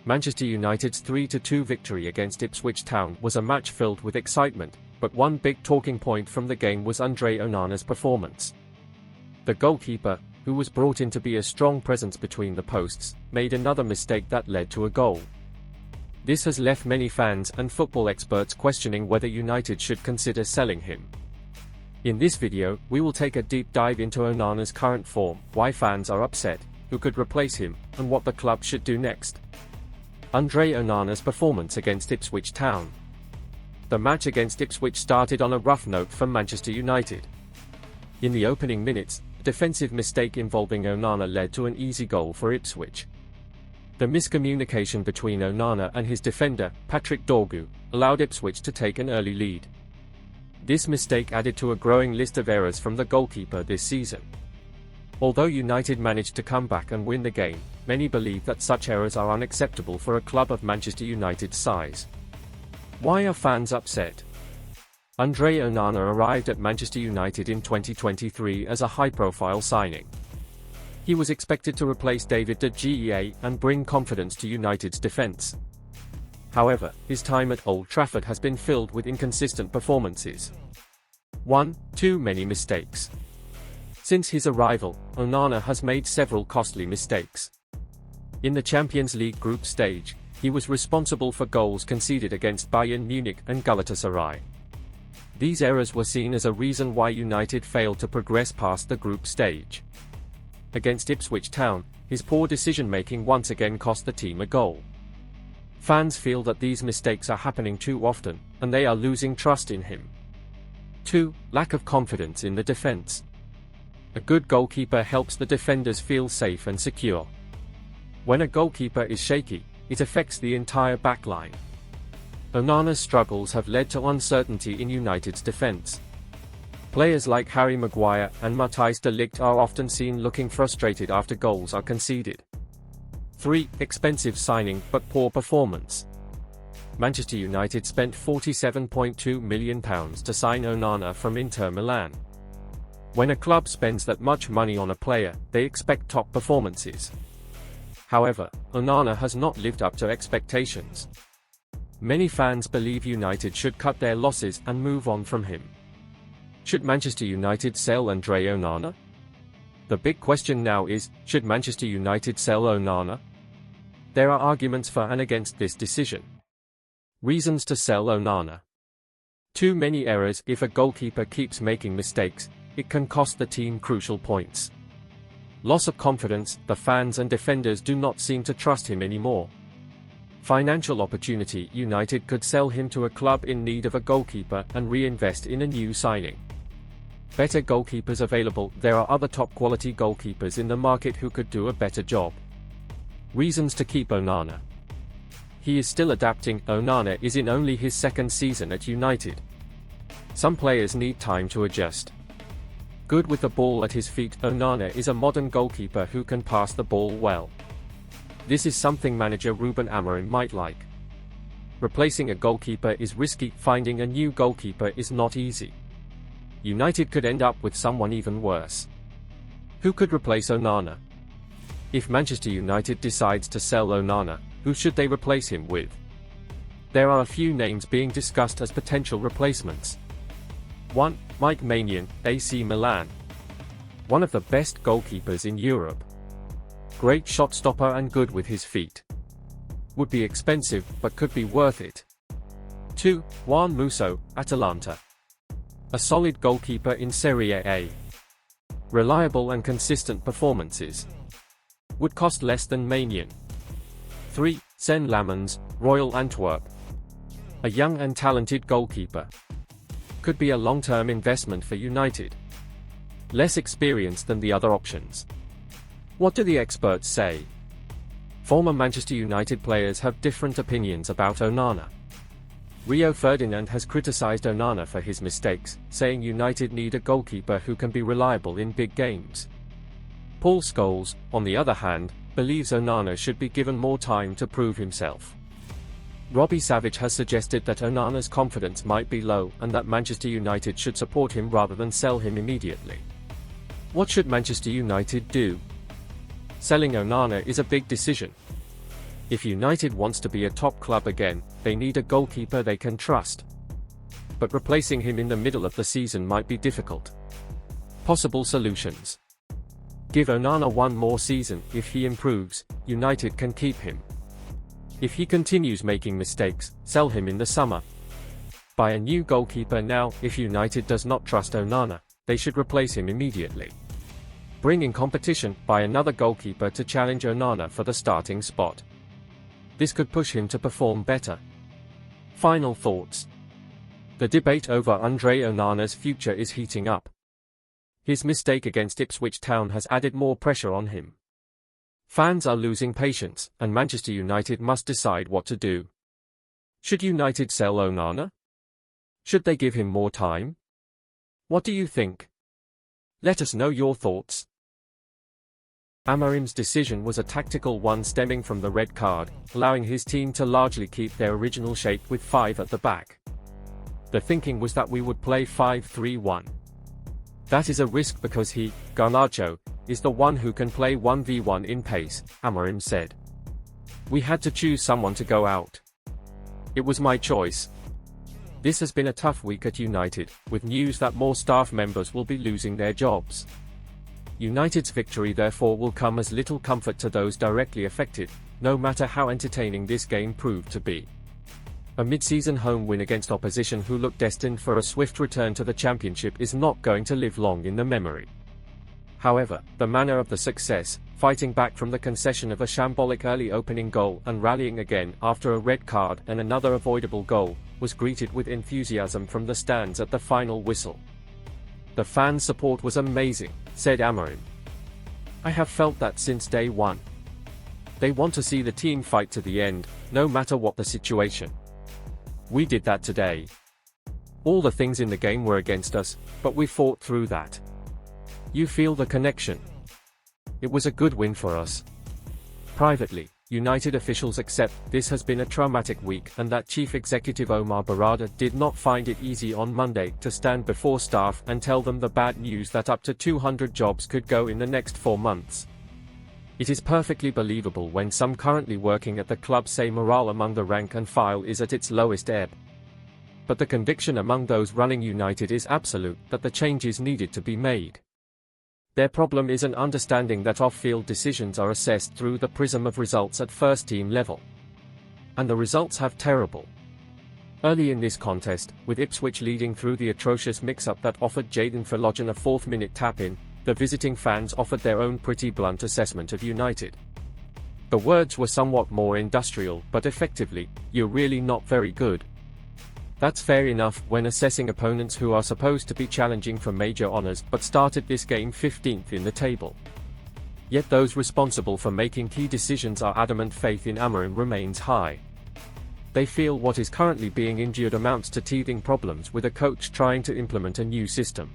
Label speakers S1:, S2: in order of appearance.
S1: Manchester United's 3-2 victory against Ipswich Town was a match filled with excitement, but one big talking point from the game was Andre Onana's performance. The goalkeeper, who was brought in to be a strong presence between the posts, made another mistake that led to a goal. This has left many fans and football experts questioning whether United should consider selling him. In this video, we will take a deep dive into Onana's current form, why fans are upset, who could replace him, and what the club should do next. Andre Onana's performance against Ipswich Town. The match against Ipswich started on a rough note for Manchester United. In the opening minutes, a defensive mistake involving Onana led to an easy goal for Ipswich. The miscommunication between Onana and his defender, Patrick Dorgu, allowed Ipswich to take an early lead. This mistake added to a growing list of errors from the goalkeeper this season. Although United managed to come back and win the game, many believe that such errors are unacceptable for a club of Manchester United's size. Why are fans upset? Andre Onana arrived at Manchester United in 2023 as a high-profile signing. He was expected to replace David de Gea and bring confidence to United's defence. However, his time at Old Trafford has been filled with inconsistent performances. 1. Too many mistakes. Since his arrival, Onana has made several costly mistakes. In the Champions League group stage, he was responsible for goals conceded against Bayern Munich and Galatasaray. These errors were seen as a reason why United failed to progress past the group stage. Against Ipswich Town, his poor decision-making once again cost the team a goal. Fans feel that these mistakes are happening too often, and they are losing trust in him. 2. Lack of confidence in the defence. A good goalkeeper helps the defenders feel safe and secure. When a goalkeeper is shaky, it affects the entire backline. Onana's struggles have led to uncertainty in United's defence. Players like Harry Maguire and Matthijs de Ligt are often seen looking frustrated after goals are conceded. 3. Expensive signing but poor performance. Manchester United spent £47.2 million to sign Onana from Inter Milan. When a club spends that much money on a player, they expect top performances. However, Onana has not lived up to expectations. Many fans believe United should cut their losses and move on from him. Should Manchester United sell Andre Onana? The big question now is, should Manchester United sell Onana? There are arguments for and against this decision. Reasons to sell Onana. Too many errors. If a goalkeeper keeps making mistakes, it can cost the team crucial points. Loss of confidence. The fans and defenders do not seem to trust him anymore. Financial opportunity. United could sell him to a club in need of a goalkeeper and reinvest in a new signing. Better goalkeepers available. There are other top-quality goalkeepers in the market who could do a better job. Reasons to keep Onana. He is still adapting. Onana is in only his second season at United. Some players need time to adjust. Good with the ball at his feet. Onana is a modern goalkeeper who can pass the ball well. This is something manager Ruben Amorim might like. Replacing a goalkeeper is risky. Finding a new goalkeeper is not easy. United could end up with someone even worse. Who could replace Onana? If Manchester United decides to sell Onana, who should they replace him with? There are a few names being discussed as potential replacements. 1. Mike Maignan, AC Milan. One of the best goalkeepers in Europe. Great shot stopper and good with his feet. Would be expensive, but could be worth it. 2. Juan Musso, Atalanta. A solid goalkeeper in Serie A. Reliable and consistent performances. Would cost less than Maignan. 3. Sen Lammens, Royal Antwerp. A young and talented goalkeeper. Could be a long-term investment for United. Less experienced than the other options. What do the experts say? Former Manchester United players have different opinions about Onana. Rio Ferdinand has criticised Onana for his mistakes, saying United need a goalkeeper who can be reliable in big games. Paul Scholes, on the other hand, believes Onana should be given more time to prove himself. Robbie Savage has suggested that Onana's confidence might be low and that Manchester United should support him rather than sell him immediately. What should Manchester United do? Selling Onana is a big decision. If United wants to be a top club again, they need a goalkeeper they can trust. But replacing him in the middle of the season might be difficult. Possible solutions. Give Onana one more season. If he improves, United can keep him. If he continues making mistakes, sell him in the summer. Buy a new goalkeeper now. If United does not trust Onana, they should replace him immediately. Bring in competition, buy another goalkeeper to challenge Onana for the starting spot. This could push him to perform better. Final thoughts. The debate over Andre Onana's future is heating up. His mistake against Ipswich Town has added more pressure on him. Fans are losing patience, and Manchester United must decide what to do. Should United sell Onana? Should they give him more time? What do you think? Let us know your thoughts. Amorim's decision was a tactical one stemming from the red card, allowing his team to largely keep their original shape with 5 at the back. The thinking was that we would play 5-3-1. That is a risk because he, Garnacho, is the one who can play 1v1 in pace, Amorim said. We had to choose someone to go out. It was my choice. This has been a tough week at United, with news that more staff members will be losing their jobs. United's victory therefore will come as little comfort to those directly affected, no matter how entertaining this game proved to be. A mid-season home win against opposition who look destined for a swift return to the Championship is not going to live long in the memory. However, the manner of the success, fighting back from the concession of a shambolic early opening goal and rallying again after a red card and another avoidable goal, was greeted with enthusiasm from the stands at the final whistle. The fan support was amazing, said Amorim. I have felt that since day one. They want to see the team fight to the end, no matter what the situation. We did that today. All the things in the game were against us, but we fought through that. You feel the connection. It was a good win for us. Privately, United officials accept this has been a traumatic week and that Chief Executive Omar Barada did not find it easy on Monday to stand before staff and tell them the bad news that up to 200 jobs could go in the next 4 months. It is perfectly believable when some currently working at the club say morale among the rank and file is at its lowest ebb. But the conviction among those running United is absolute that the changes needed to be made. Their problem is an understanding that off-field decisions are assessed through the prism of results at first-team level. And the results have terrible. Early in this contest, with Ipswich leading through the atrocious mix-up that offered Jadon Philogen a 4th-minute tap-in, the visiting fans offered their own pretty blunt assessment of United. The words were somewhat more industrial, but effectively, "You're really not very good." That's fair enough when assessing opponents who are supposed to be challenging for major honours but started this game 15th in the table. Yet those responsible for making key decisions are adamant faith in Amorim remains high. They feel what is currently being endured amounts to teething problems with a coach trying to implement a new system.